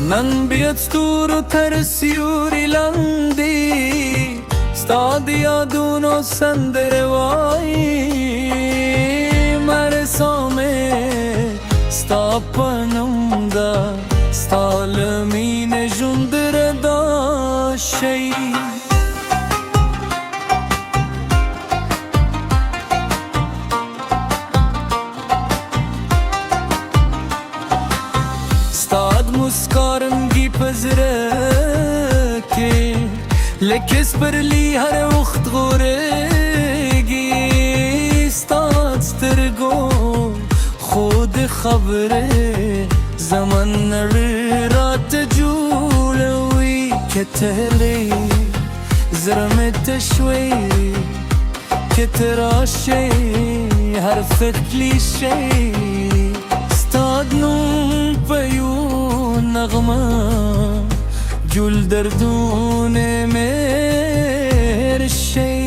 نن بیت ستور و تر سیوری لندی ستا د یادونو سندره وایي مرسامې ستا په نوم ده ستا له مینې ژوند ردا شي مسکا رنگی په زړه کې لکه سپرلي هر وخت غوړېږي ستا سترګو خو د خبرې زمن نړۍ راته جوړوي که تلې زړه مې تش وی که ته راشې هر فکلی شي ستا د نوم په یو نغمه جل دردون مهر شي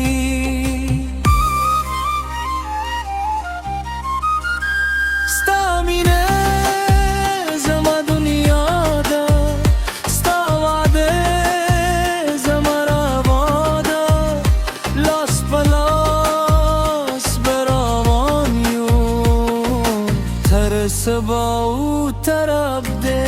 ستا مینه زما دنیا ده ستا وعده زما روا ده لاس په لاس به روان یو تر سبا او تر ابده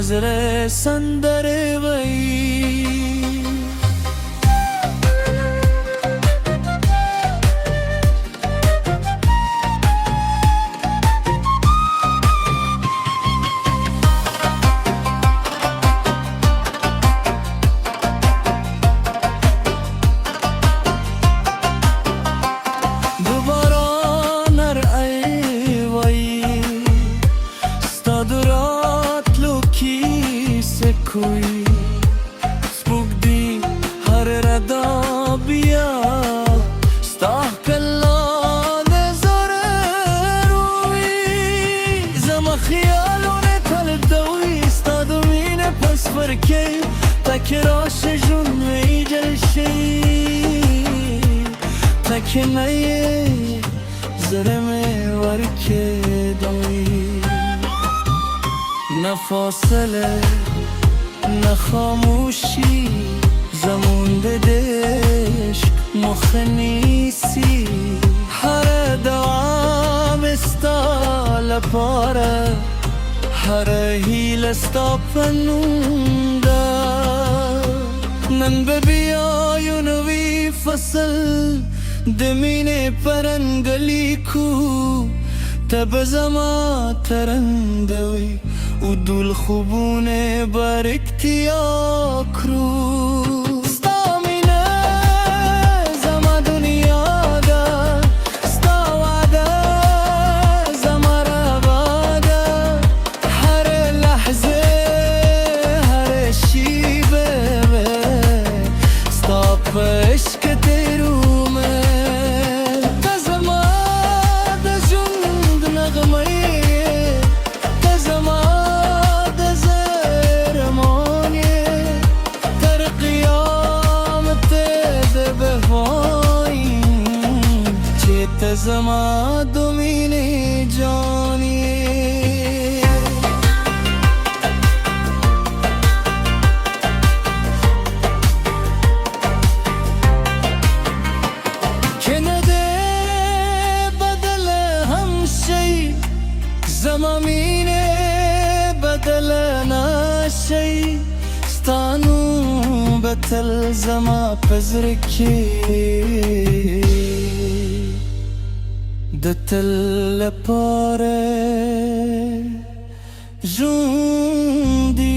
زره سندره وی سپوږدي هر ردا بیا ستا کلا د زړه روي زما خیالونه تل دوي ستا د مینې په سفر کې تکې راشه ژوند مې جل شي تکې نه یې زړه مې ورکې دوي نه فاصله نه خاموشی زمون د عشق مخ نیسی هر دوام ستا لپاره هر هیله ستا په نوم ده نن به بیایو نوی فصل د مینې په رنګ لیکو ته به زما ترندوي ودول خوبونه بر اکتیا کرو ستا مینه زما دنیا ده ستا وعده زما روا ده هر لحظه هر شیبه ستا په عشق تیرومه ته زما د ژوند نغمه زما د مینې جانې که نه دی بدله هم شي زما مینې بدله نشي ستا نوم به تل زما په زړه کې د تل لپاره ژوندی